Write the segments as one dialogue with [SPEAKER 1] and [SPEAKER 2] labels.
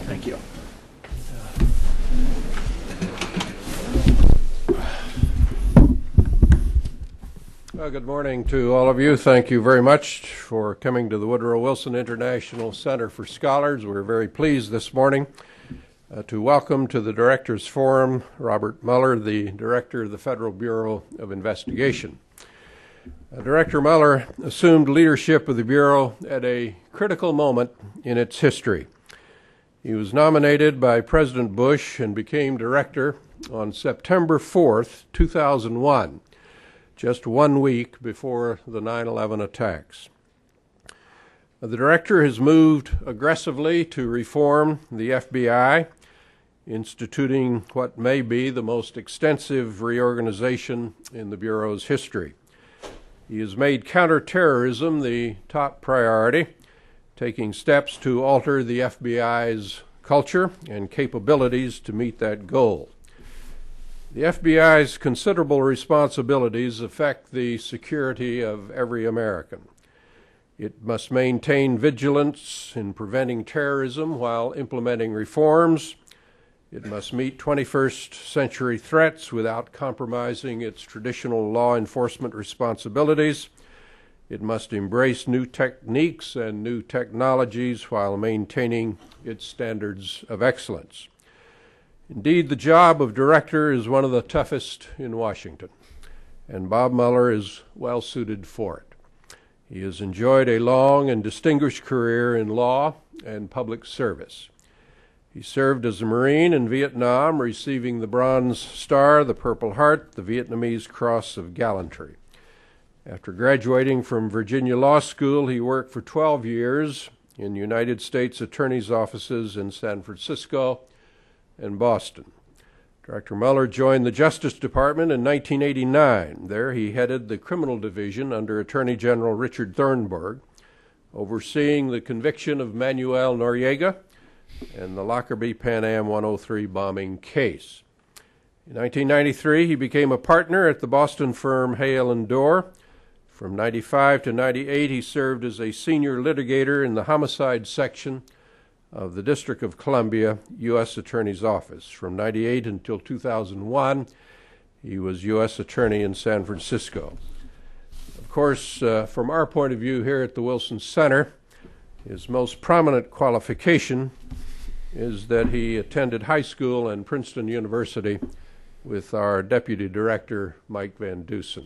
[SPEAKER 1] Thank you.
[SPEAKER 2] Well, good morning to all of you. Thank you very much for coming to the Woodrow Wilson International Center for Scholars. We're very pleased this morning to welcome to the Directors Forum Robert Mueller, the Director of the Federal Bureau of Investigation. Director Mueller assumed leadership of the Bureau at a critical moment in its history. He was nominated by President Bush and became director on September 4th, 2001, just 1 week before the 9/11 attacks. The director has moved aggressively to reform the FBI, instituting what may be the most extensive reorganization in the Bureau's history. He has made counterterrorism the top priority, taking steps to alter the FBI's culture and capabilities to meet that goal. The FBI's considerable responsibilities affect the security of every American. It must maintain vigilance in preventing terrorism while implementing reforms. It must meet 21st century threats without compromising its traditional law enforcement responsibilities. It must embrace new techniques and new technologies while maintaining its standards of excellence. Indeed, the job of director is one of the toughest in Washington, and Bob Mueller is well suited for it. He has enjoyed a long and distinguished career in law and public service. He served as a Marine in Vietnam, receiving the Bronze Star, the Purple Heart, the Vietnamese Cross of Gallantry. After graduating from Virginia Law School, he worked for 12 years in United States Attorney's offices in San Francisco and Boston. Director Mueller joined the Justice Department in 1989. There he headed the criminal division under Attorney General Richard Thornburg, overseeing the conviction of Manuel Noriega and the Lockerbie Pan Am 103 bombing case. In 1993, he became a partner at the Boston firm Hale & Dorr. From 95 to 98, he served as a senior litigator in the homicide section of the District of Columbia U.S. Attorney's Office. From 98 until 2001, he was U.S. Attorney in San Francisco. Of course, from our point of view here at the Wilson Center, his most prominent qualification is that he attended high school and Princeton University with our Deputy Director, Mike Van Dusen.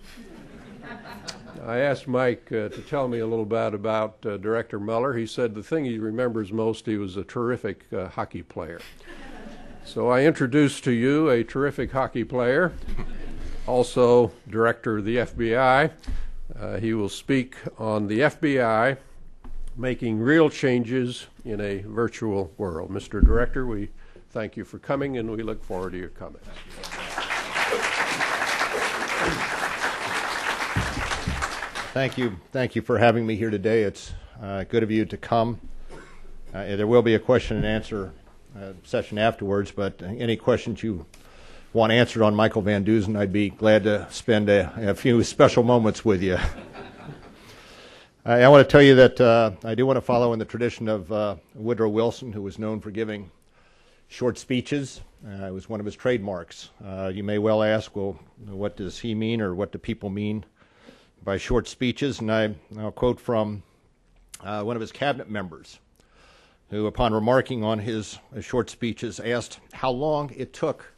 [SPEAKER 2] I asked Mike to tell me a little bit about Director Mueller. He said the thing he remembers most, he was a terrific hockey player. So I introduced to you a terrific hockey player, also Director of the FBI. He will speak on the FBI making real changes in a virtual world. Mr. Director, we thank you for coming, and we look forward to your comments.
[SPEAKER 1] Thank you. Thank you for having me here today. It's good of you to come. There will be a question and answer session afterwards, but any questions you want answered on Michael Van Dusen, I'd be glad to spend a few special moments with you. I want to tell you that I do want to follow in the tradition of Woodrow Wilson, who was known for giving short speeches. It was one of his trademarks. You may well ask, well, what does he mean, or what do people mean by short speeches? And I'll quote from one of his cabinet members, who, upon remarking on his short speeches, asked how long it took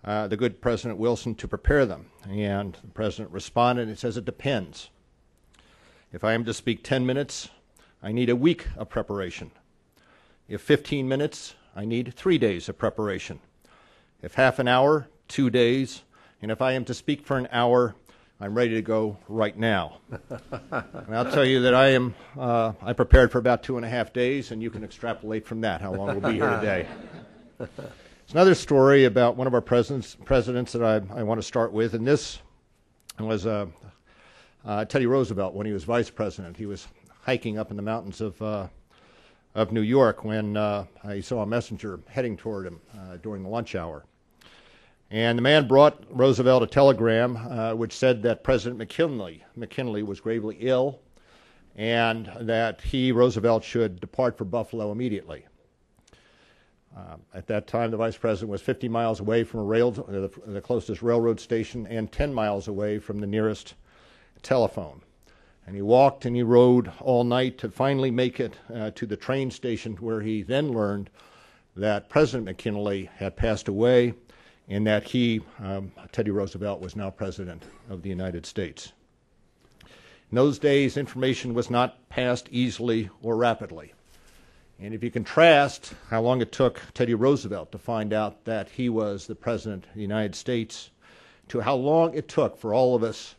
[SPEAKER 1] the good President Wilson to prepare them. And the President responded, and it says, it depends. If I am to speak 10 minutes, I need a week of preparation. If 15 minutes, I need 3 days of preparation. If half an hour, 2 days. And if I am to speak for an hour, I'm ready to go right now. And I'll tell you that I prepared for about 2.5 days, and you can extrapolate from that how long we'll be here today. It's another story about one of our presidents that I want to start with, and this was Teddy Roosevelt when he was vice president. He was hiking up in the mountains of New York when he saw a messenger heading toward him during the lunch hour. And the man brought Roosevelt a telegram which said that President McKinley was gravely ill and that Roosevelt, should depart for Buffalo immediately. At that time, the vice president was 50 miles away from the closest railroad station and 10 miles away from the nearest telephone. And he walked and he rode all night to finally make it to the train station, where he then learned that President McKinley had passed away and that Teddy Roosevelt, was now President of the United States. In those days, information was not passed easily or rapidly. And if you contrast how long it took Teddy Roosevelt to find out that he was the President of the United States to how long it took for all of us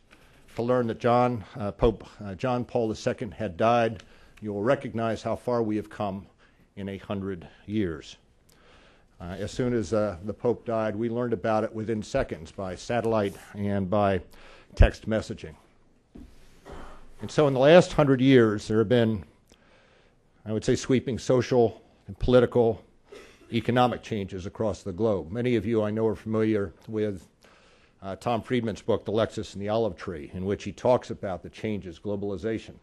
[SPEAKER 1] to learn that Pope John Paul II had died, you will recognize how far we have come in 100 years. As soon as the Pope died, we learned about it within seconds by satellite and by text messaging. And so in the last 100 years, there have been, I would say, sweeping social and political, economic changes across the globe. Many of you, I know, are familiar with Tom Friedman's book, The Lexus and the Olive Tree, in which he talks about the changes, globalization,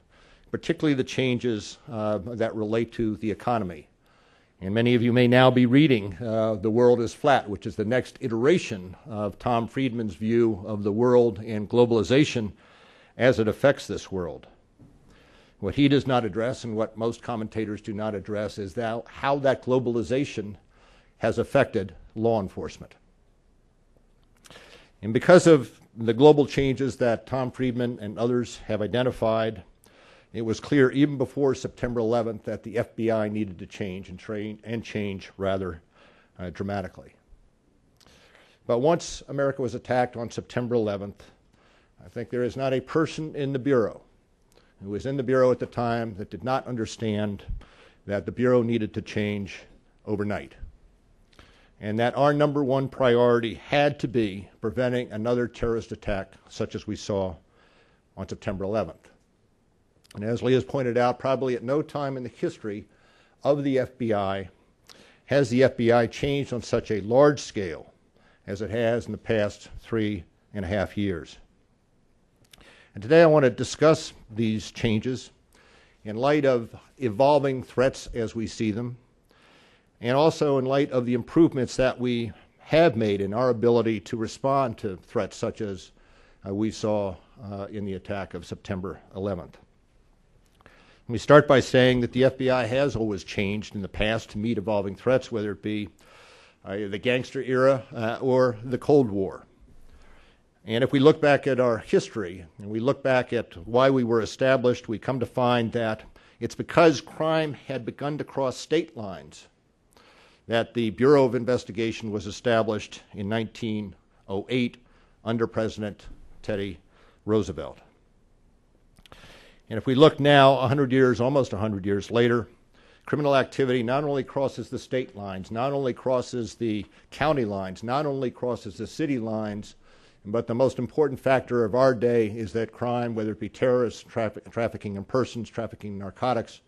[SPEAKER 1] particularly the changes that relate to the economy. And many of you may now be reading The World is Flat, which is the next iteration of Tom Friedman's view of the world and globalization as it affects this world. What he does not address, and what most commentators do not address, is how that globalization has affected law enforcement. And because of the global changes that Tom Friedman and others have identified, it was clear even before September 11th that the FBI needed to change and change rather dramatically. But once America was attacked on September 11th, I think there is not a person in the Bureau who was in the Bureau at the time that did not understand that the Bureau needed to change overnight, and that our number one priority had to be preventing another terrorist attack such as we saw on September 11th. And as Lee has pointed out, probably at no time in the history of the FBI has the FBI changed on such a large scale as it has in the past 3.5 years. And today I want to discuss these changes in light of evolving threats as we see them, and also in light of the improvements that we have made in our ability to respond to threats such as we saw in the attack of September 11th. We start by saying that the FBI has always changed in the past to meet evolving threats, whether it be the gangster era or the Cold War. And if we look back at our history and we look back at why we were established, we come to find that it's because crime had begun to cross state lines that the Bureau of Investigation was established in 1908 under President Teddy Roosevelt. And if we look now, almost 100 years later, criminal activity not only crosses the state lines, not only crosses the county lines, not only crosses the city lines, but the most important factor of our day is that crime, whether it be terrorists, trafficking in persons, trafficking in narcotics,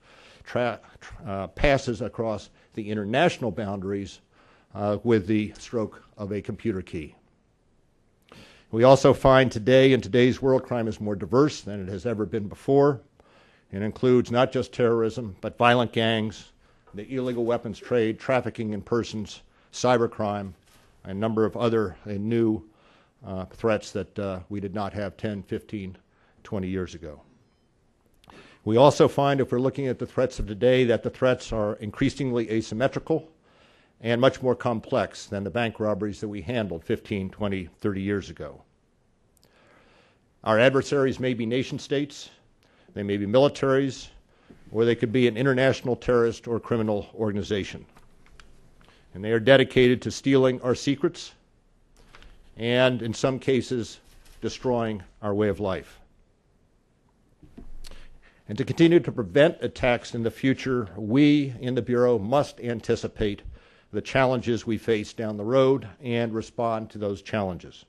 [SPEAKER 1] passes across the international boundaries with the stroke of a computer key. We also find today, in today's world, crime is more diverse than it has ever been before. It includes not just terrorism, but violent gangs, the illegal weapons trade, trafficking in persons, cybercrime, a number of other new threats that we did not have 10, 15, 20 years ago. We also find, if we're looking at the threats of today, that the threats are increasingly asymmetrical and much more complex than the bank robberies that we handled 15, 20, 30 years ago. Our adversaries may be nation states, they may be militaries, or they could be an international terrorist or criminal organization. And they are dedicated to stealing our secrets and, in some cases, destroying our way of life. And to continue to prevent attacks in the future, we in the Bureau must anticipate the challenges we face down the road and respond to those challenges.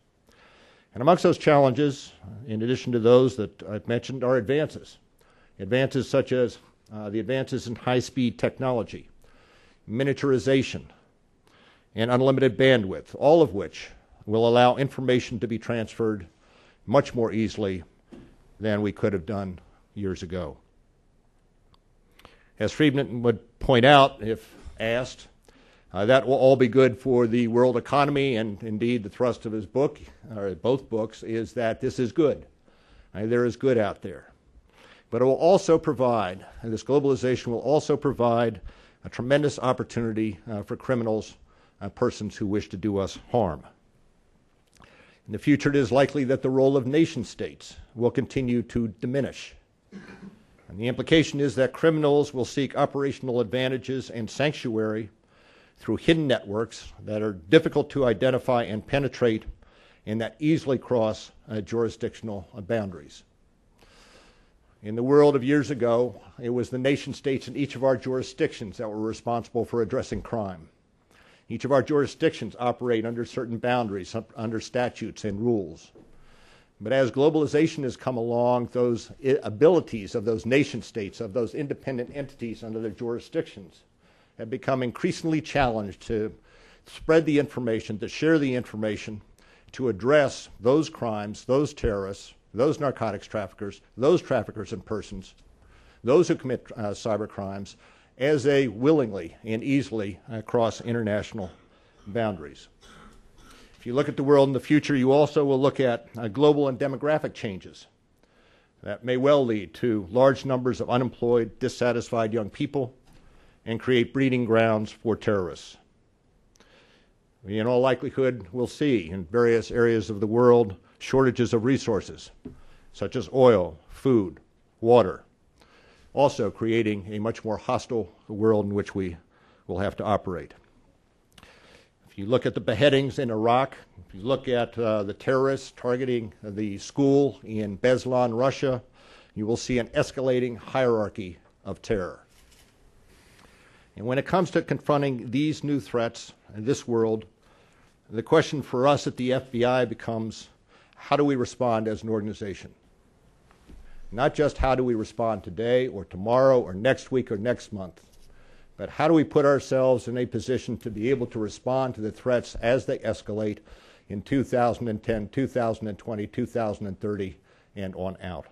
[SPEAKER 1] And amongst those challenges, in addition to those that I've mentioned, are advances. Advances such as the advances in high-speed technology, miniaturization, and unlimited bandwidth, all of which will allow information to be transferred much more easily than we could have done years ago. As Friedman would point out, if asked, that will all be good for the world economy, and indeed the thrust of his book, or both books, is that this is good. There is good out there. But it will also provide, and this globalization will also provide a tremendous opportunity for criminals, persons who wish to do us harm. In the future, it is likely that the role of nation states will continue to diminish. And the implication is that criminals will seek operational advantages and sanctuary through hidden networks that are difficult to identify and penetrate and that easily cross jurisdictional boundaries. In the world of years ago, it was the nation states in each of our jurisdictions that were responsible for addressing crime. Each of our jurisdictions operate under certain boundaries, under statutes and rules. But as globalization has come along, those abilities of those nation states, of those independent entities under their jurisdictions, have become increasingly challenged to spread the information, to share the information, to address those crimes, those terrorists, those narcotics traffickers, those traffickers in persons, those who commit cyber crimes, as they willingly and easily cross international boundaries. If you look at the world in the future, you also will look at global and demographic changes that may well lead to large numbers of unemployed, dissatisfied young people and create breeding grounds for terrorists. We, in all likelihood, will see in various areas of the world shortages of resources, such as oil, food, water, also creating a much more hostile world in which we will have to operate. If you look at the beheadings in Iraq, if you look at the terrorists targeting the school in Beslan, Russia, you will see an escalating hierarchy of terror. And when it comes to confronting these new threats in this world, the question for us at the FBI becomes, how do we respond as an organization? Not just how do we respond today or tomorrow or next week or next month, but how do we put ourselves in a position to be able to respond to the threats as they escalate in 2010, 2020, 2030, and on out.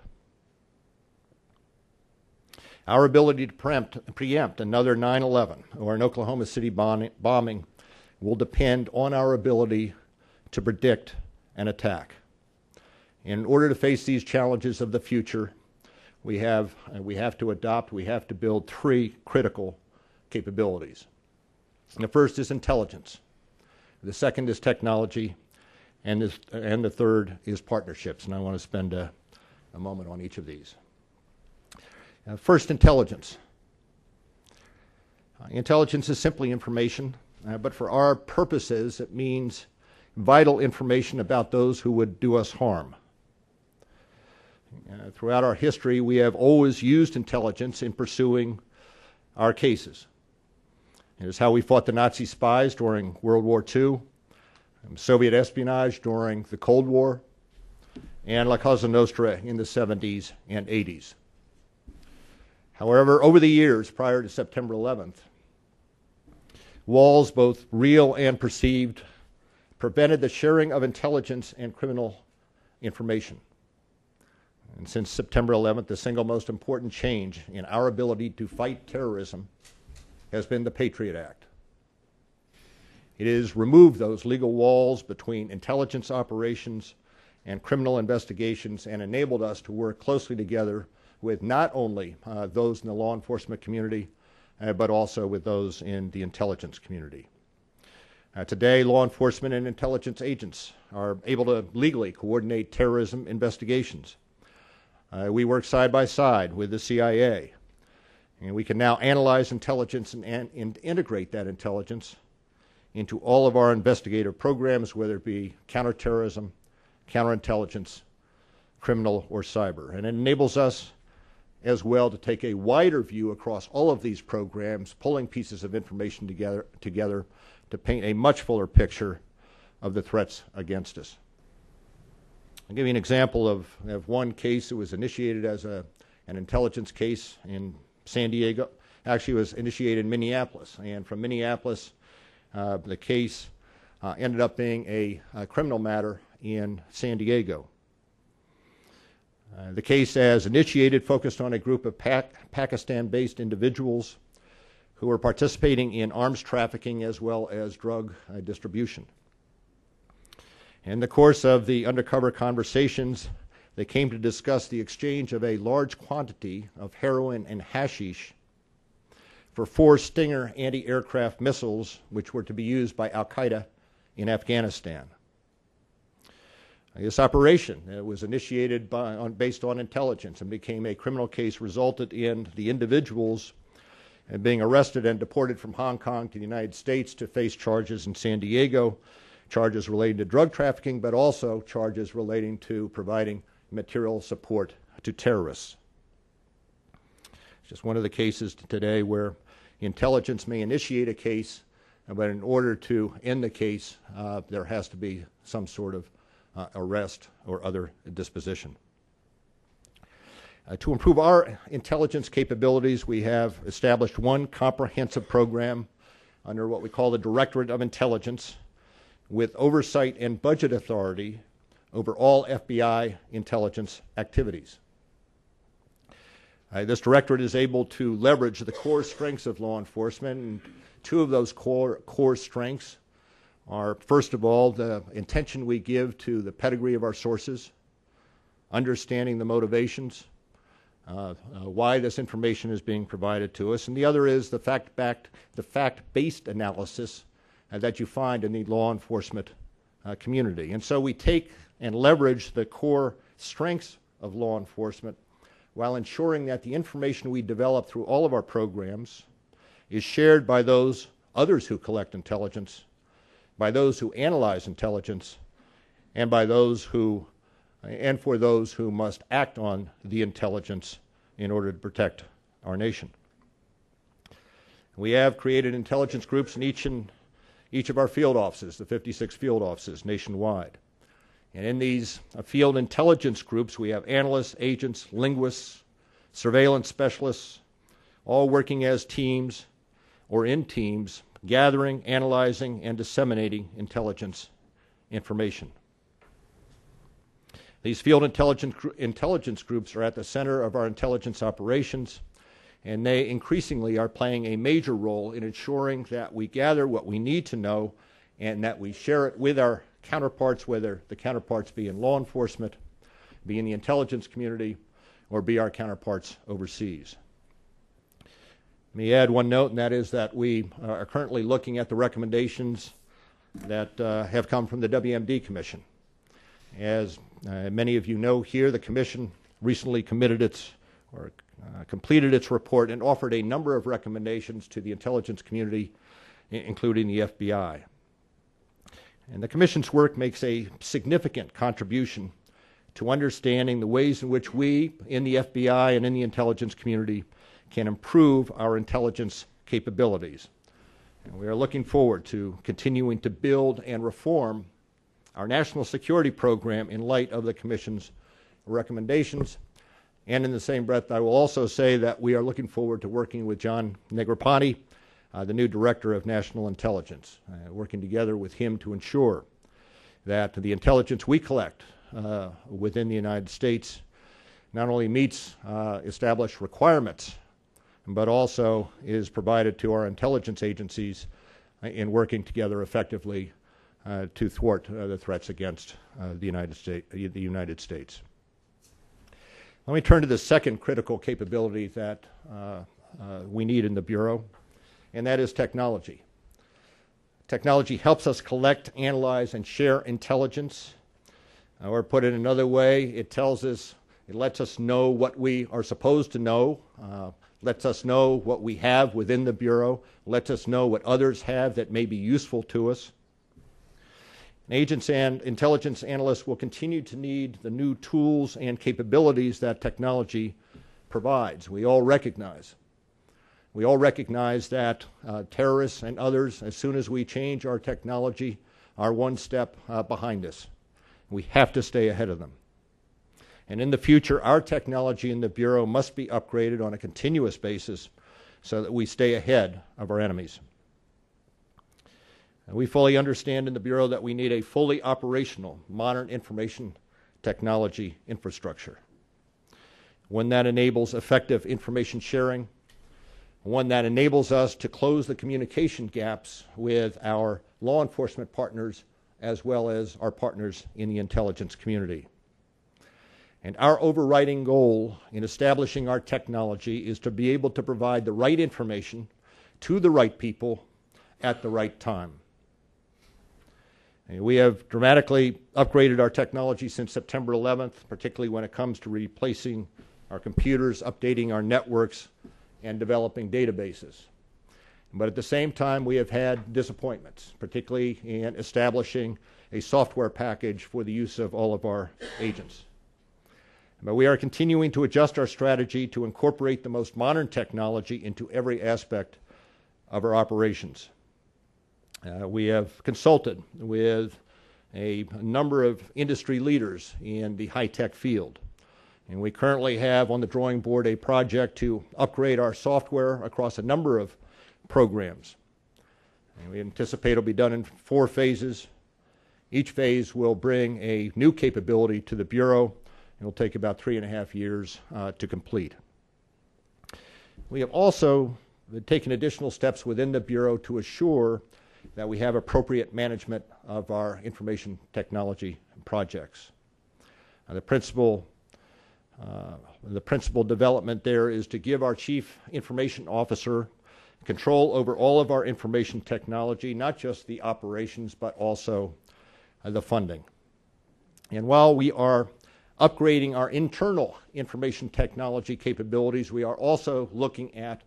[SPEAKER 1] Our ability to preempt another 9/11 or an Oklahoma City bombing will depend on our ability to predict an attack. In order to face these challenges of the future, we have to build three critical capabilities. And the first is intelligence. The second is technology, and the third is partnerships. And I want to spend a moment on each of these. First, intelligence. Intelligence is simply information, but for our purposes, it means vital information about those who would do us harm. Throughout our history, we have always used intelligence in pursuing our cases. It is how we fought the Nazi spies during World War II, Soviet espionage during the Cold War, and La Cosa Nostra in the 70s and 80s. However, over the years prior to September 11th, walls, both real and perceived, prevented the sharing of intelligence and criminal information. And since September 11th, the single most important change in our ability to fight terrorism has been the Patriot Act. It has removed those legal walls between intelligence operations and criminal investigations and enabled us to work closely together with not only those in the law enforcement community, but also with those in the intelligence community. Today, law enforcement and intelligence agents are able to legally coordinate terrorism investigations. We work side by side with the CIA, and we can now analyze intelligence and integrate that intelligence into all of our investigative programs, whether it be counterterrorism, counterintelligence, criminal, or cyber. And it enables us as well to take a wider view across all of these programs, pulling pieces of information together to paint a much fuller picture of the threats against us. I'll give you an example of one case that was initiated as an intelligence case in San Diego. Actually, it was initiated in Minneapolis. And from Minneapolis, the case ended up being a criminal matter in San Diego. The case, as initiated, focused on a group of Pakistan-based individuals who were participating in arms trafficking as well as drug distribution. In the course of the undercover conversations, they came to discuss the exchange of a large quantity of heroin and hashish for 4 Stinger anti-aircraft missiles, which were to be used by al-Qaeda in Afghanistan. This operation was initiated based on intelligence and became a criminal case, resulted in the individuals being arrested and deported from Hong Kong to the United States to face charges in San Diego, charges relating to drug trafficking, but also charges relating to providing material support to terrorists. It's just one of the cases today where intelligence may initiate a case, but in order to end the case, there has to be some sort of arrest or other disposition. To improve our intelligence capabilities, we have established one comprehensive program under what we call the Directorate of Intelligence, with oversight and budget authority over all FBI intelligence activities. This directorate is able to leverage the core strengths of law enforcement, and 2 of those core strengths are, first of all, the attention we give to the pedigree of our sources, understanding the motivations, why this information is being provided to us, and the other is the fact-based analysis that you find in the law enforcement community. And so we take and leverage the core strengths of law enforcement while ensuring that the information we develop through all of our programs is shared by those others who collect intelligence, by those who analyze intelligence, and by those who, and for those who must act on the intelligence in order to protect our nation. We have created intelligence groups in each of our field offices, the 56 field offices nationwide. And in these field intelligence groups, we have analysts, agents, linguists, surveillance specialists, all working as teams or in teams, gathering, analyzing, and disseminating intelligence information. These field intelligence groups are at the center of our intelligence operations, and they increasingly are playing a major role in ensuring that we gather what we need to know and that we share it with our counterparts, whether the counterparts be in law enforcement, be in the intelligence community, or be our counterparts overseas. Let me add one note, and that is that we are currently looking at the recommendations that have come from the WMD Commission. As many of you know here, the Commission recently completed its report and offered a number of recommendations to the intelligence community, including the FBI. And the Commission's work makes a significant contribution to understanding the ways in which we, in the FBI and in the intelligence community, can improve our intelligence capabilities. And we are looking forward to continuing to build and reform our national security program in light of the Commission's recommendations. And in the same breath, I will also say that we are looking forward to working with John Negroponte, the new Director of National Intelligence, working together with him to ensure that the intelligence we collect within the United States not only meets established requirements, but also is provided to our intelligence agencies in working together effectively to thwart the threats against the United States. Let me turn to the second critical capability that we need in the Bureau, and that is technology. Technology helps us collect, analyze, and share intelligence. Or put it another way, it lets us know what we are supposed to know, lets us know what we have within the Bureau, lets us know what others have that may be useful to us. Agents and intelligence analysts will continue to need the new tools and capabilities that technology provides. We all recognize that terrorists and others, as soon as we change our technology, are one step behind us. We have to stay ahead of them. And in the future, our technology in the Bureau must be upgraded on a continuous basis so that we stay ahead of our enemies. And we fully understand in the Bureau that we need a fully operational, modern information technology infrastructure, one that enables effective information sharing, one that enables us to close the communication gaps with our law enforcement partners as well as our partners in the intelligence community. And our overriding goal in establishing our technology is to be able to provide the right information to the right people at the right time. And we have dramatically upgraded our technology since September 11th, particularly when it comes to replacing our computers, updating our networks, and developing databases. But at the same time, we have had disappointments, particularly in establishing a software package for the use of all of our agents. But we are continuing to adjust our strategy to incorporate the most modern technology into every aspect of our operations. We have consulted with a number of industry leaders in the high-tech field. And we currently have on the drawing board a project to upgrade our software across a number of programs. And we anticipate it will be done in 4 phases. Each phase will bring a new capability to the Bureau. It will take about 3.5 years to complete. We have also taken additional steps within the Bureau to assure that we have appropriate management of our information technology projects. The principal development there is to give our Chief Information Officer control over all of our information technology, not just the operations, but also the funding. And while we are upgrading our internal information technology capabilities, we are also looking at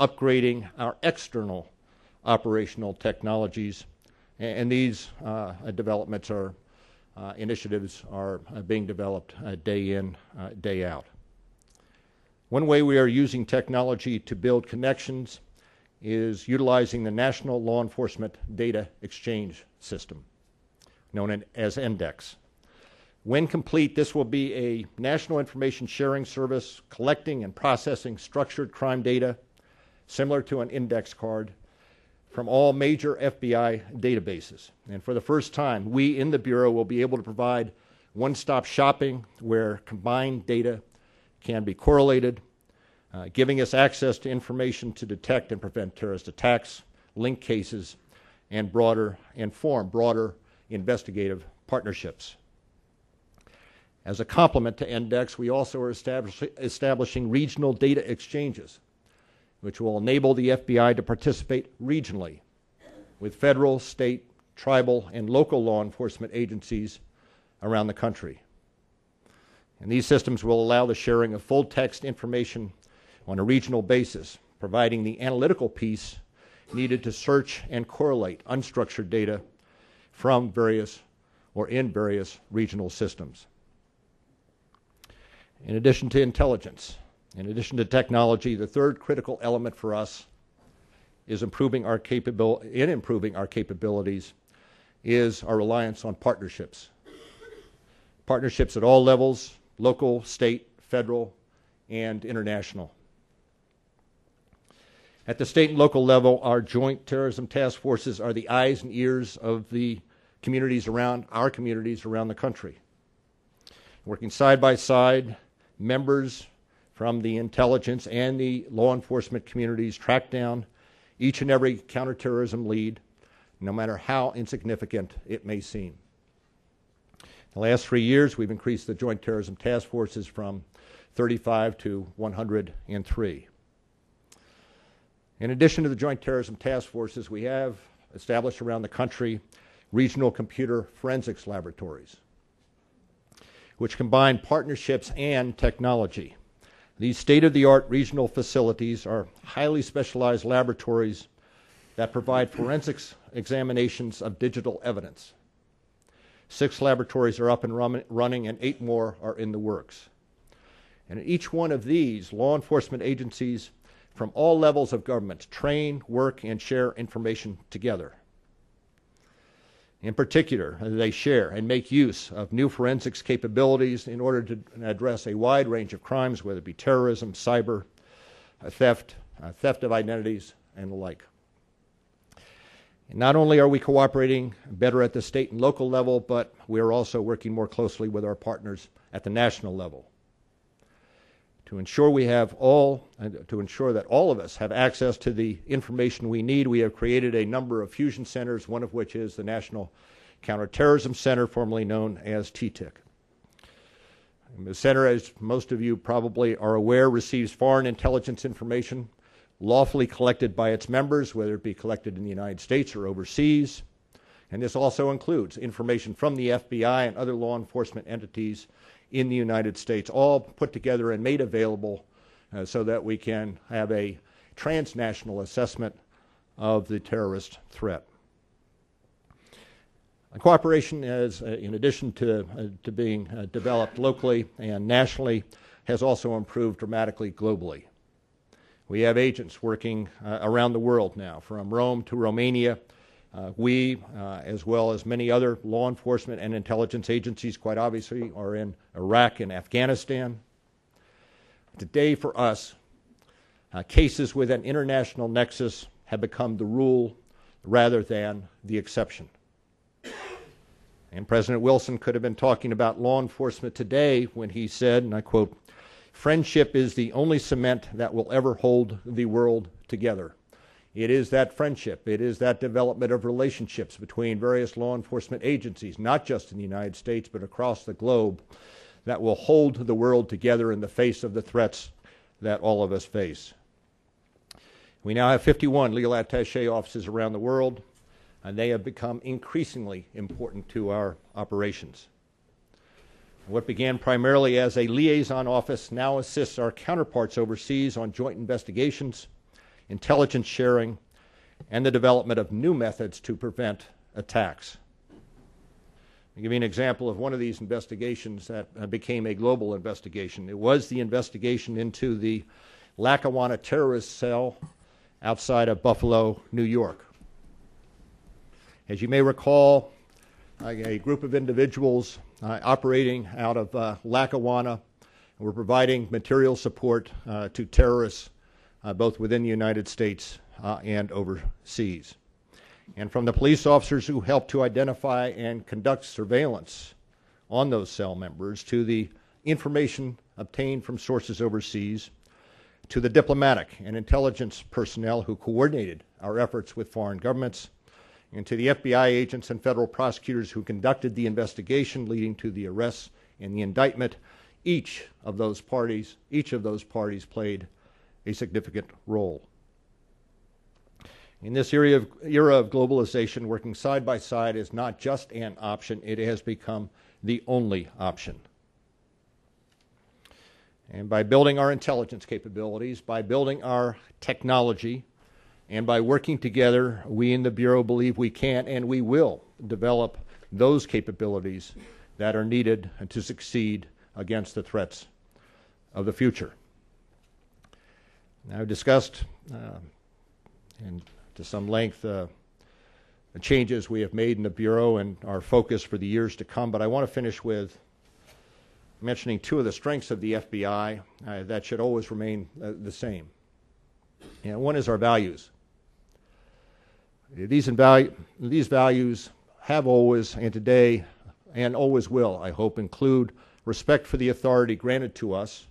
[SPEAKER 1] upgrading our external operational technologies, and these developments are initiatives are being developed day in, day out. One way we are using technology to build connections is utilizing the National Law Enforcement Data Exchange System, known as NDEX. When complete, this will be a national information sharing service collecting and processing structured crime data, similar to an index card, from all major FBI databases. And for the first time, we in the Bureau will be able to provide one-stop shopping where combined data can be correlated, giving us access to information to detect and prevent terrorist attacks, link cases, and form broader investigative partnerships. As a complement to NDEX, we also are establishing regional data exchanges, which will enable the FBI to participate regionally with federal, state, tribal, and local law enforcement agencies around the country. And these systems will allow the sharing of full-text information on a regional basis, providing the analytical piece needed to search and correlate unstructured data from various regional systems. In addition to intelligence, in addition to technology, the third critical element for us is improving our capabilities is our reliance on partnerships. Partnerships at all levels, local, state, federal, and international. At the state and local level, our joint terrorism task forces are the eyes and ears of the communities around the country. Working side by side, members from the intelligence and the law enforcement communities track down each and every counterterrorism lead, no matter how insignificant it may seem. In the last 3 years, we've increased the Joint Terrorism Task Forces from 35 to 103. In addition to the Joint Terrorism Task Forces, we have established around the country regional computer forensics laboratories, which combine partnerships and technology. These state-of-the-art regional facilities are highly specialized laboratories that provide forensics examinations of digital evidence, 6 laboratories are up and running, and 8 more are in the works. And in each one of these, law enforcement agencies from all levels of government train, work, and share information together. In particular, they share and make use of new forensics capabilities in order to address a wide range of crimes, whether it be terrorism, cyber, theft of identities, and the like. And not only are we cooperating better at the state and local level, but we are also working more closely with our partners at the national level. To ensure that all of us have access to the information we need, we have created a number of fusion centers, one of which is the National Counterterrorism Center, formerly known as TTIC. The center, as most of you probably are aware, receives foreign intelligence information lawfully collected by its members, whether it be collected in the United States or overseas. And this also includes information from the FBI and other law enforcement entities in the United States, all put together and made available so that we can have a transnational assessment of the terrorist threat. Cooperation, in addition to being developed locally and nationally, has also improved dramatically globally. We have agents working around the world now, from Rome to Romania. We, as well as many other law enforcement and intelligence agencies, quite obviously, are in Iraq and Afghanistan. Today, for us, cases with an international nexus have become the rule rather than the exception. And President Wilson could have been talking about law enforcement today when he said, and I quote, "Friendship is the only cement that will ever hold the world together." It is that friendship, it is that development of relationships between various law enforcement agencies, not just in the United States, but across the globe, that will hold the world together in the face of the threats that all of us face. We now have 51 legal attaché offices around the world, and they have become increasingly important to our operations. What began primarily as a liaison office now assists our counterparts overseas on joint investigations, intelligence sharing, and the development of new methods to prevent attacks. I'll give you an example of one of these investigations that became a global investigation. It was the investigation into the Lackawanna terrorist cell outside of Buffalo, New York. As you may recall, a group of individuals operating out of Lackawanna were providing material support to terrorists both within the United States and overseas. And from the police officers who helped to identify and conduct surveillance on those cell members, to the information obtained from sources overseas, to the diplomatic and intelligence personnel who coordinated our efforts with foreign governments, and to the FBI agents and federal prosecutors who conducted the investigation leading to the arrests and the indictment, each of those parties played a significant role. In this era of globalization, working side by side is not just an option, it has become the only option. And by building our intelligence capabilities, by building our technology, and by working together, we in the Bureau believe we can and we will develop those capabilities that are needed to succeed against the threats of the future. Now, I've discussed and to some length the changes we have made in the Bureau and our focus for the years to come, but I want to finish with mentioning two of the strengths of the FBI that should always remain the same. And one is our values. These values have always, and today, and always will, I hope, include respect for the authority granted to us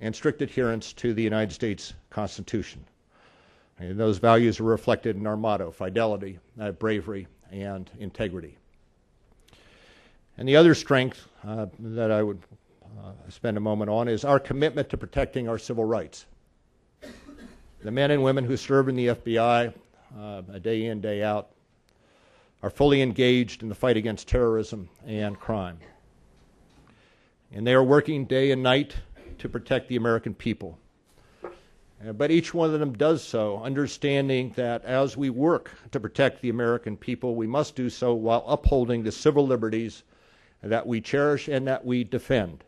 [SPEAKER 1] and strict adherence to the United States Constitution. And those values are reflected in our motto: fidelity, bravery, and integrity. And the other strength that I would spend a moment on is our commitment to protecting our civil rights. The men and women who serve in the FBI day in, day out are fully engaged in the fight against terrorism and crime. And they are working day and night to protect the American people. But each one of them does so, understanding that as we work to protect the American people, we must do so while upholding the civil liberties that we cherish and that we defend.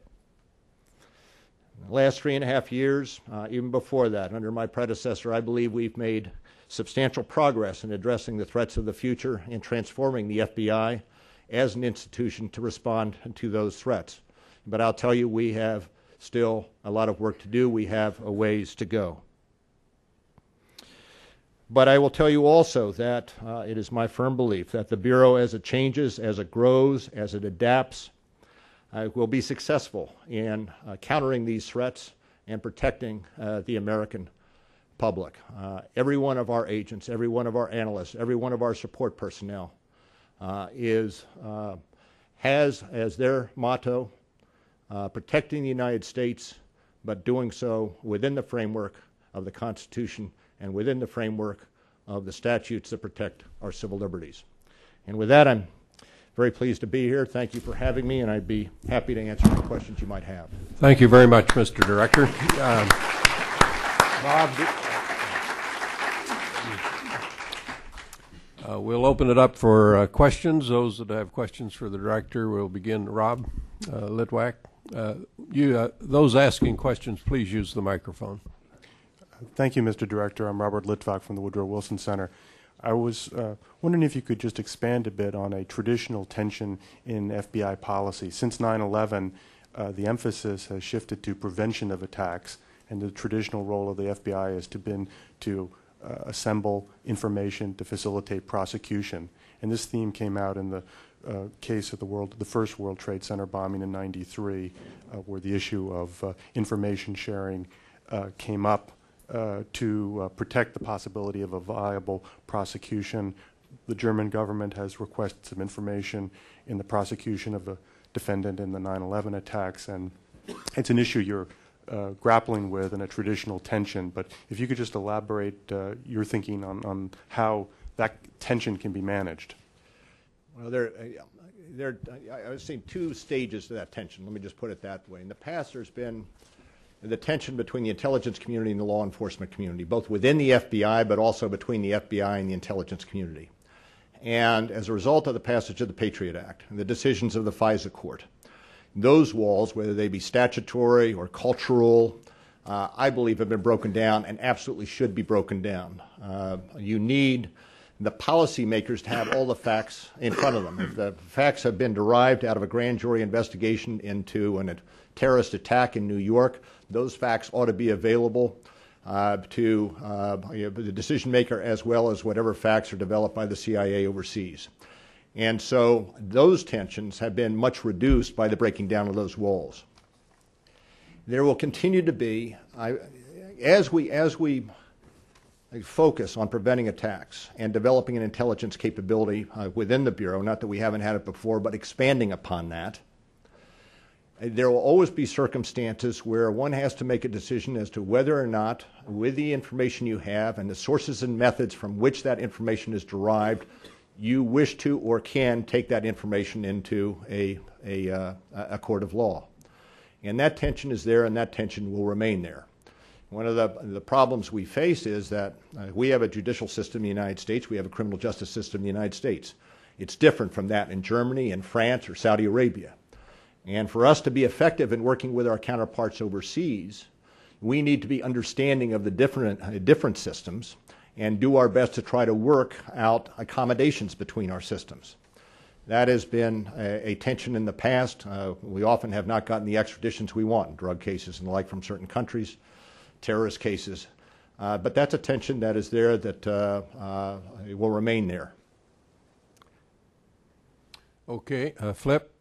[SPEAKER 1] In the last 3.5 years, even before that, under my predecessor, I believe we've made substantial progress in addressing the threats of the future and transforming the FBI as an institution to respond to those threats. But I'll tell you, we have still a lot of work to do. We have a ways to go. But I will tell you also that it is my firm belief that the Bureau, as it changes, as it grows, as it adapts, will be successful in countering these threats and protecting the American public. Every one of our agents, every one of our analysts, every one of our support personnel has as their motto protecting the United States, but doing so within the framework of the Constitution and within the framework of the statutes that protect our civil liberties. And with that, I'm very pleased to be here. Thank you for having me, and I'd be happy to answer any questions you might have.
[SPEAKER 2] Thank you very much, Mr. Director. Bob, we'll open it up for questions. Those that have questions for the Director will begin. Rob Litwack. Those asking questions, please use the microphone.
[SPEAKER 3] Thank you, Mr. Director. I'm Robert Litvack from the Woodrow Wilson Center. I was wondering if you could just expand a bit on a traditional tension in FBI policy. Since 9/11, the emphasis has shifted to prevention of attacks, and the traditional role of the FBI has been to assemble information to facilitate prosecution. And this theme came out in the case of the first World Trade Center bombing in '93, where the issue of information sharing came up to protect the possibility of a viable prosecution. The German government has requested some information in the prosecution of a defendant in the 9/11 attacks, and it's an issue you're grappling with in a traditional tension. But if you could just elaborate your thinking on how that tension can be managed.
[SPEAKER 1] Well, I've seen two stages to that tension. Let me just put it that way. In the past, there's been the tension between the intelligence community and the law enforcement community, both within the FBI, but also between the FBI and the intelligence community. And as a result of the passage of the Patriot Act and the decisions of the FISA court, those walls, whether they be statutory or cultural, I believe have been broken down and absolutely should be broken down. You need the policymakers to have all the facts in front of them. If the facts have been derived out of a grand jury investigation into a terrorist attack in New York, those facts ought to be available to the decision maker, as well as whatever facts are developed by the CIA overseas. And so those tensions have been much reduced by the breaking down of those walls. There will continue to be, as we focus on preventing attacks and developing an intelligence capability within the Bureau, not that we haven't had it before, but expanding upon that, there will always be circumstances where one has to make a decision as to whether or not, with the information you have and the sources and methods from which that information is derived, you wish to or can take that information into a court of law. And that tension is there, and that tension will remain there. One of the problems we face is that we have a judicial system in the United States. We have a criminal justice system in the United States. It's different from that in Germany and France or Saudi Arabia. And for us to be effective in working with our counterparts overseas, we need to be understanding of the different systems and do our best to try to work out accommodations between our systems. That has been a tension in the past. We often have not gotten the extraditions we want in drug cases and the like from certain countries, terrorist cases. But that's a tension that is there that will remain there.
[SPEAKER 2] Okay, Flip.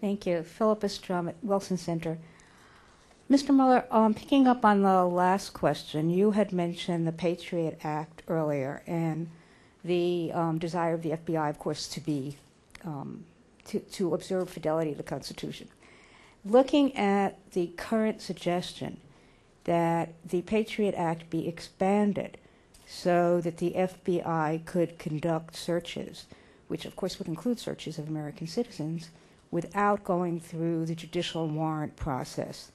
[SPEAKER 4] Thank you. Philippa Strum at Wilson Center. Mr. Mueller, picking up on the last question, you had mentioned the Patriot Act earlier and the desire of the FBI, of course, to be to observe fidelity to the Constitution. Looking at the current suggestion that the Patriot Act be expanded so that the FBI could conduct searches, which of course would include searches of American citizens, without going through the judicial warrant process.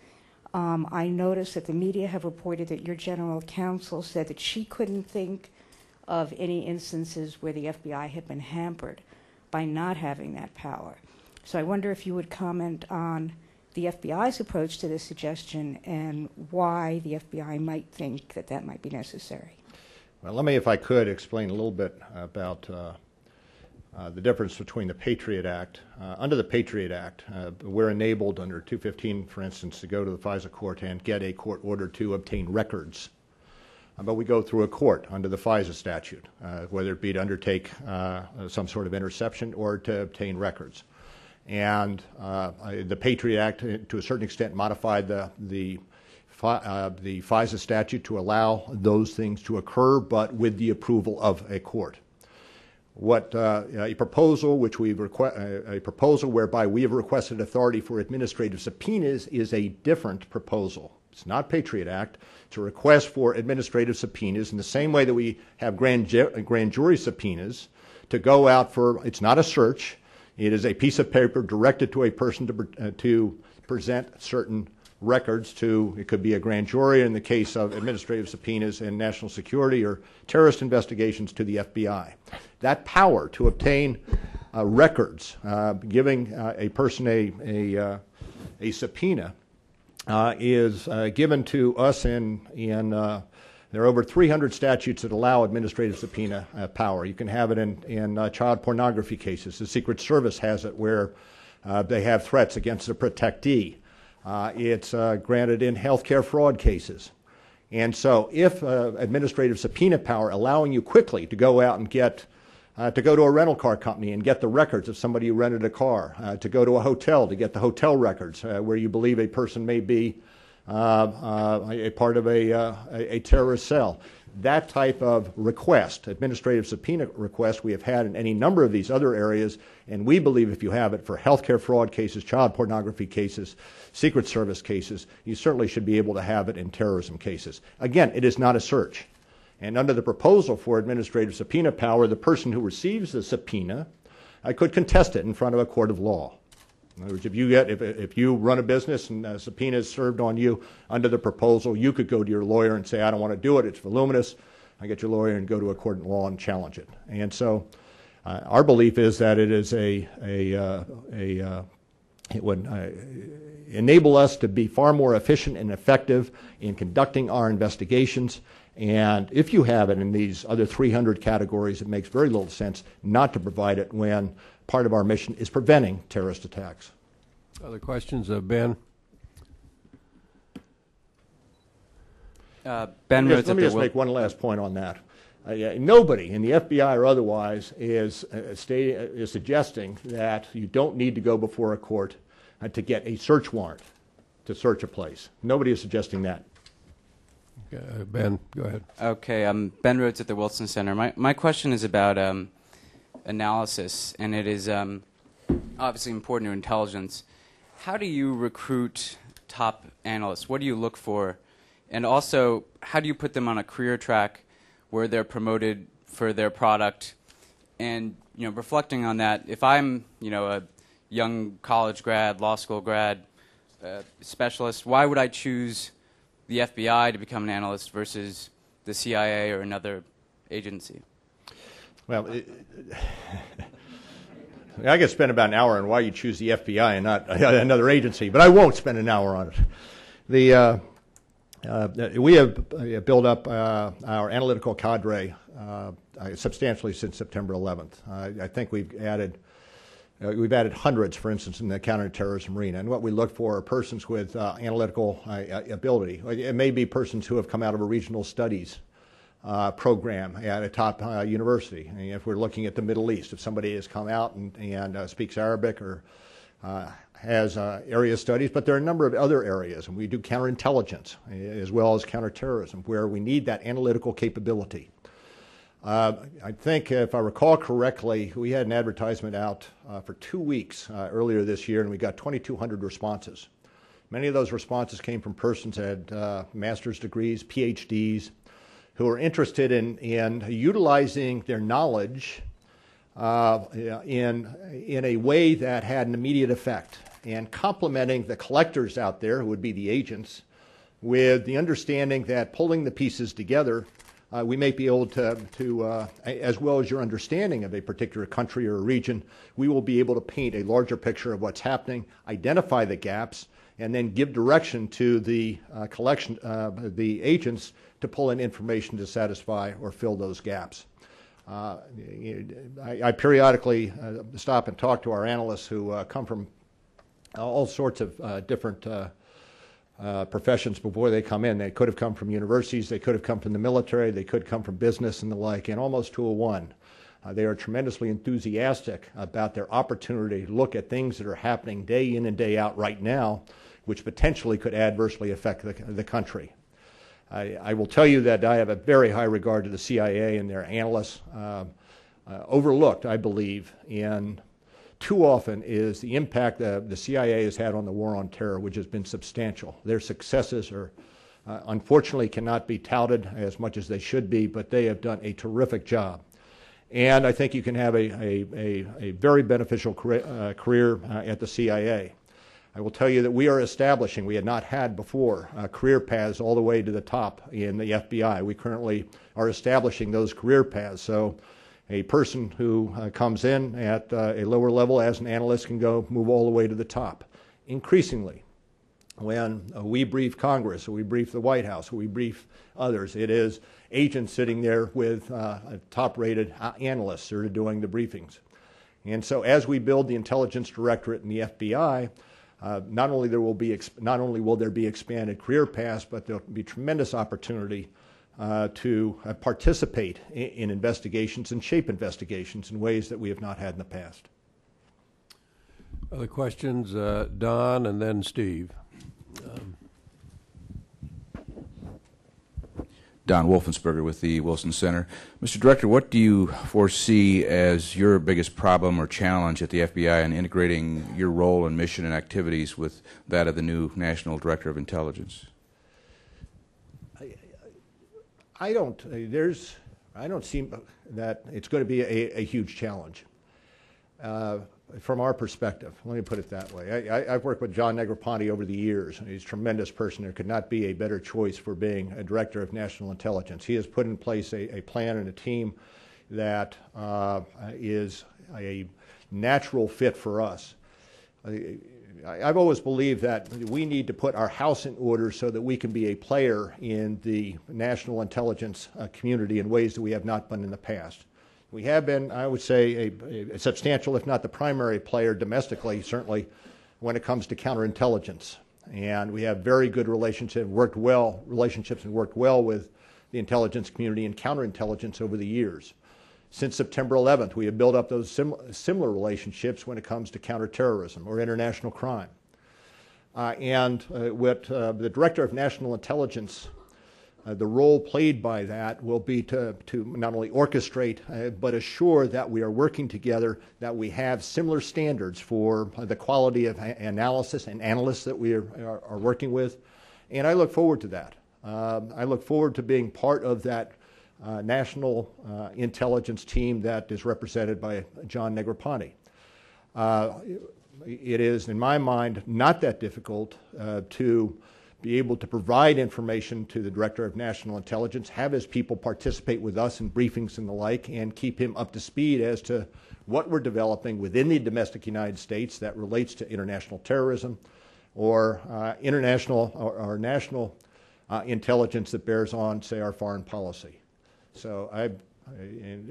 [SPEAKER 4] I noticed that the media have reported that your general counsel said that she couldn't think of any instances where the FBI had been hampered by not having that power. So I wonder if you would comment on the FBI's approach to this suggestion and why the FBI might think that that might be necessary.
[SPEAKER 1] Well, let me, if I could, explain a little bit about the difference between the Patriot Act. Under the Patriot Act, we're enabled under 215, for instance, to go to the FISA court and get a court order to obtain records. But we go through a court under the FISA statute, whether it be to undertake some sort of interception or to obtain records. And the Patriot Act, to a certain extent, modified the FISA statute to allow those things to occur, but with the approval of a court. What a proposal whereby we have requested authority for administrative subpoenas is a different proposal. It's not Patriot Act. It's a request for administrative subpoenas in the same way that we have grand jury subpoenas to go out for. It's not a search. It is a piece of paper directed to a person to present certain records to. It could be a grand jury in the case of administrative subpoenas in national security or terrorist investigations to the FBI. That power to obtain records, giving a person a subpoena, is given to us in there are over 300 statutes that allow administrative subpoena power. You can have it in child pornography cases. The Secret Service has it where they have threats against a protectee. It's granted in healthcare fraud cases. And so if administrative subpoena power allowing you quickly to go out and get to go to a rental car company and get the records of somebody who rented a car, to go to a hotel to get the hotel records where you believe a person may be a part of a terrorist cell. That type of request, administrative subpoena request, we have had in any number of these other areas, and we believe if you have it for healthcare fraud cases, child pornography cases, Secret Service cases, you certainly should be able to have it in terrorism cases. Again, it is not a search. And under the proposal for administrative subpoena power, the person who receives the subpoena could contest it in front of a court of law. In other words, if you run a business and a subpoena is served on you under the proposal, you could go to your lawyer and say, I don't want to do it, it's voluminous. I get your lawyer and go to a court of law and challenge it. And so our belief is that it is it would enable us to be far more efficient and effective in conducting our investigations. And if you have it in these other 300 categories, it makes very little sense not to provide it when part of our mission is preventing terrorist attacks.
[SPEAKER 2] Other questions? Ben?
[SPEAKER 5] Ben
[SPEAKER 1] Let me just make one last point on that. Nobody in the FBI or otherwise is suggesting that you don't need to go before a court to get a search warrant to search a place. Nobody is suggesting that.
[SPEAKER 2] Ben, go ahead.
[SPEAKER 5] Okay, Ben Rhodes at the Wilson Center. My question is about analysis, and it is obviously important to intelligence. How do you recruit top analysts? What do you look for? And also, how do you put them on a career track where they're promoted for their product? And reflecting on that, if I'm a young college grad, law school grad, specialist, why would I choose the FBI to become an analyst versus the CIA or another agency?
[SPEAKER 1] Well, I could spend about an hour on why you choose the FBI and not another agency, but I won't spend an hour on it. We have built up our analytical cadre substantially since September 11th. I think we've added hundreds, for instance, in the counterterrorism arena. And what we look for are persons with analytical ability. It may be persons who have come out of a regional studies program at a top university. And if we're looking at the Middle East, if somebody has come out and speaks Arabic or has area studies, but there are a number of other areas, and we do counterintelligence as well as counterterrorism, where we need that analytical capability. I think, if I recall correctly, we had an advertisement out for 2 weeks earlier this year, and we got 2,200 responses. Many of those responses came from persons that had master's degrees, PhDs, who are interested in utilizing their knowledge in a way that had an immediate effect, and complementing the collectors out there, who would be the agents, with the understanding that pulling the pieces together, we may be able to, as well as your understanding of a particular country or a region, we will be able to paint a larger picture of what's happening, identify the gaps, and then give direction to the the agents to pull in information to satisfy or fill those gaps. I periodically stop and talk to our analysts who come from all sorts of different professions before they come in. They could have come from universities, they could have come from the military, they could come from business and the like, and almost to a one. They are tremendously enthusiastic about their opportunity to look at things that are happening day in and day out right now, which potentially could adversely affect the country. I will tell you that I have a very high regard to the CIA and their analysts. Overlooked, I believe, in too often is the impact that the CIA has had on the war on terror, which has been substantial. Their successes are, unfortunately, cannot be touted as much as they should be, but they have done a terrific job. And I think you can have a very beneficial career at the CIA. I will tell you that we are establishing, we had not had before, career paths all the way to the top in the FBI. We currently are establishing those career paths. So a person who comes in at a lower level as an analyst can move all the way to the top. Increasingly, when we brief Congress, or we brief the White House, or we brief others, it is agents sitting there with top-rated analysts that are doing the briefings. And so as we build the Intelligence Directorate in the FBI, not only will there be expanded career paths, but there'll be tremendous opportunity to participate in investigations and shape investigations in ways that we have not had in the past.
[SPEAKER 2] Other questions? Don and then Steve.
[SPEAKER 6] Don Wolfensberger with the Wilson Center. Mr. Director, what do you foresee as your biggest problem or challenge at the FBI in integrating your role and mission and activities with that of the new National Director of Intelligence?
[SPEAKER 1] I don't see that it's going to be a huge challenge from our perspective. Let me put it that way. I've worked with John Negroponte over the years, and he's a tremendous person. There could not be a better choice for being a Director of National Intelligence. He has put in place a plan and a team that is a natural fit for us. I've always believed that we need to put our house in order so that we can be a player in the national intelligence community in ways that we have not been in the past. We have been, I would say, a substantial, if not the primary player domestically, certainly when it comes to counterintelligence. And we have very good relationships and worked well with the intelligence community and counterintelligence over the years. Since September 11th, we have built up those similar relationships when it comes to counterterrorism or international crime. What the Director of National Intelligence, the role played by that will be to not only orchestrate, but assure that we are working together, that we have similar standards for the quality of analysis and analysts that we are working with. And I look forward to that. I look forward to being part of that national intelligence team that is represented by John Negroponte. It is, in my mind, not that difficult to be able to provide information to the Director of National Intelligence, have his people participate with us in briefings and the like, and keep him up to speed as to what we're developing within the domestic United States that relates to international terrorism or international or national intelligence that bears on, say, our foreign policy. So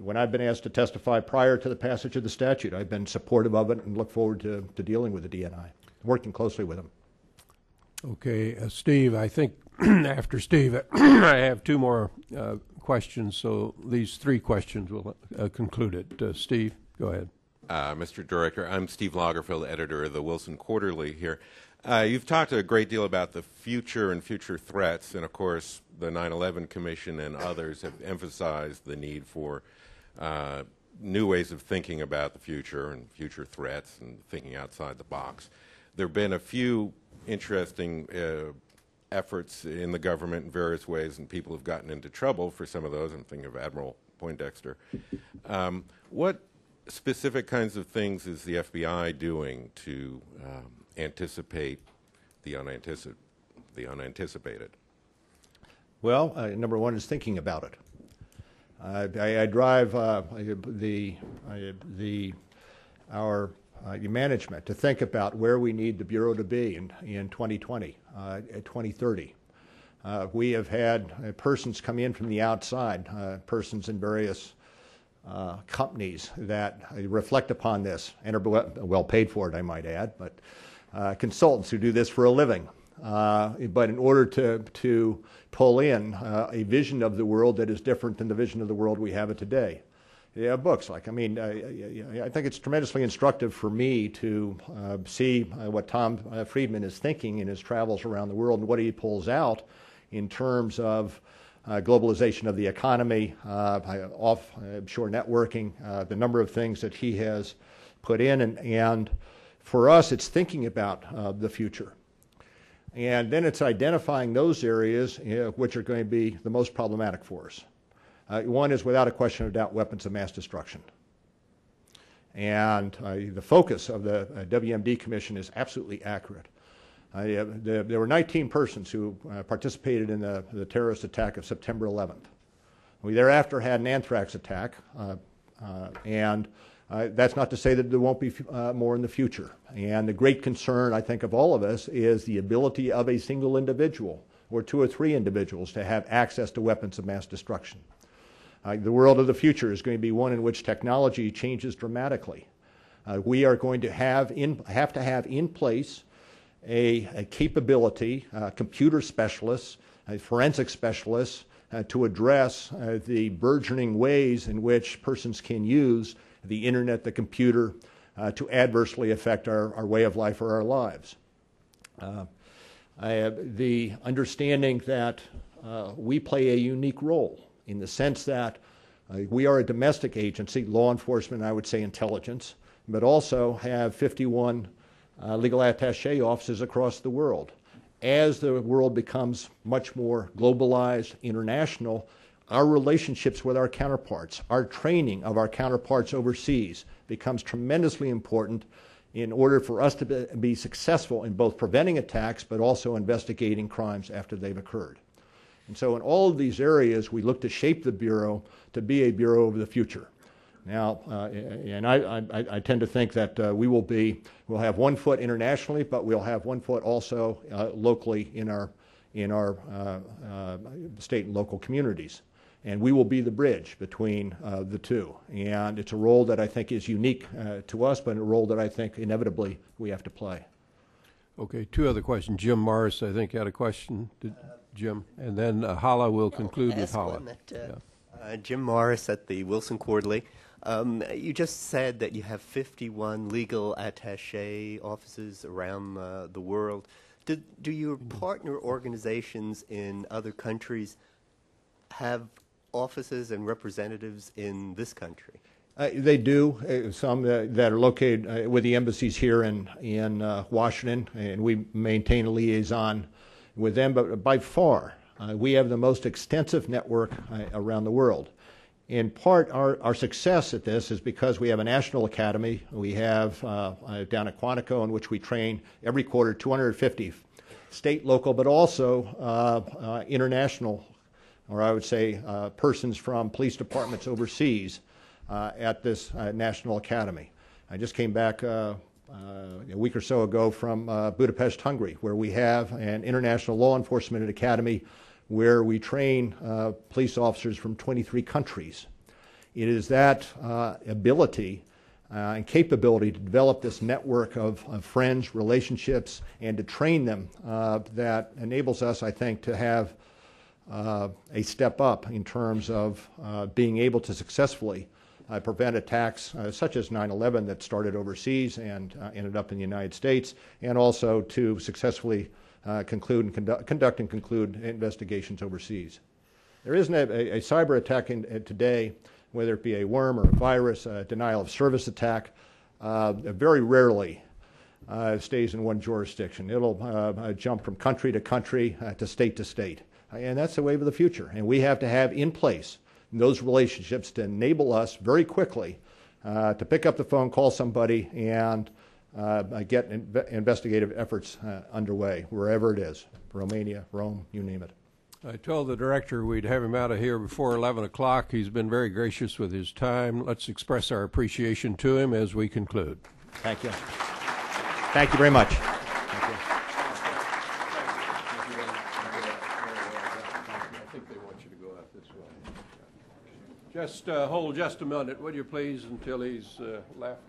[SPEAKER 1] when I've been asked to testify prior to the passage of the statute, I've been supportive of it and look forward to dealing with the DNI, working closely with them.
[SPEAKER 2] Okay, Steve, I think after Steve, I have two more questions, so these three questions will conclude it. Steve, go ahead.
[SPEAKER 7] Mr. Director, I'm Steve Lagerfeld, editor of the Wilson Quarterly here. You've talked a great deal about the future and future threats, and of course the 9/11 Commission and others have emphasized the need for new ways of thinking about the future and future threats and thinking outside the box. There have been a few interesting efforts in the government in various ways, and people have gotten into trouble for some of those. I'm thinking of Admiral Poindexter. What specific kinds of things is the FBI doing to anticipate the unanticipated?
[SPEAKER 1] Well, number one is thinking about it. I drive our management to think about where we need the Bureau to be in 2020, 2030. We have had persons come in from the outside, persons in various companies that reflect upon this and are well paid for it, I might add, but consultants who do this for a living. But in order to pull in a vision of the world that is different than the vision of the world we have it today. Yeah, books like, I think it's tremendously instructive for me to see what Tom Friedman is thinking in his travels around the world and what he pulls out in terms of globalization of the economy, offshore networking, the number of things that he has put in. And for us, it's thinking about the future. And then it's identifying those areas which are going to be the most problematic for us. One is, without a question of doubt, weapons of mass destruction. And the focus of the WMD Commission is absolutely accurate. There were 19 persons who participated in the terrorist attack of September 11th. We thereafter had an anthrax attack, and that's not to say that there won't be more in the future. And the great concern, I think, of all of us is the ability of a single individual or two or three individuals to have access to weapons of mass destruction. The world of the future is going to be one in which technology changes dramatically. We are going to have in place a capability, computer specialists, forensic specialists, to address the burgeoning ways in which persons can use the internet, the computer, to adversely affect our way of life or our lives. The understanding that we play a unique role in the sense that we are a domestic agency, law enforcement, I would say intelligence, but also have 51 legal attaché offices across the world. As the world becomes much more globalized, international, our relationships with our counterparts, our training of our counterparts overseas becomes tremendously important in order for us to be successful in both preventing attacks but also investigating crimes after they've occurred. And so in all of these areas, we look to shape the Bureau to be a Bureau of the future. Now, and I tend to think that we'll have 1 foot internationally, but we'll have 1 foot also locally in our state and local communities. And we will be the bridge between the two. And it's a role that I think is unique to us, but a role that I think inevitably we have to play.
[SPEAKER 2] Okay, 2 other questions. Jim Morris, I think, had a question. Jim, and then Hala will conclude with Hala.
[SPEAKER 8] Jim Morris at the Wilson Quarterly. You just said that you have 51 legal attaché offices around the world. Do your partner organizations in other countries have offices and representatives in this country?
[SPEAKER 1] They do. Some that are located with the embassies here in Washington, and we maintain a liaison with them. But by far, we have the most extensive network around the world. In part, our success at this is because we have a national academy. We have down at Quantico, in which we train every quarter 250 state, local, but also international, or I would say persons from police departments overseas at this National Academy. I just came back a week or so ago from Budapest, Hungary, where we have an international law enforcement academy where we train police officers from 23 countries. It is that ability and capability to develop this network of friends, relationships, and to train them that enables us, I think, to have a step up in terms of being able to successfully prevent attacks such as 9/11 that started overseas and ended up in the United States, and also to successfully conduct and conclude investigations overseas. There isn't a cyber attack today, whether it be a worm or a virus, a denial of service attack, very rarely stays in one jurisdiction. It'll jump from country to country, to state, and that's the wave of the future. And we have to have in place those relationships to enable us very quickly to pick up the phone, call somebody, and get investigative efforts underway, wherever it is, Romania, Rome, you name it.
[SPEAKER 2] I told the director we'd have him out of here before 11 o'clock. He's been very gracious with his time. Let's express our appreciation to him as we conclude.
[SPEAKER 1] Thank you. Thank you very much.
[SPEAKER 2] I think they want you to go out this way. Just hold just a minute, would you please, until he's left.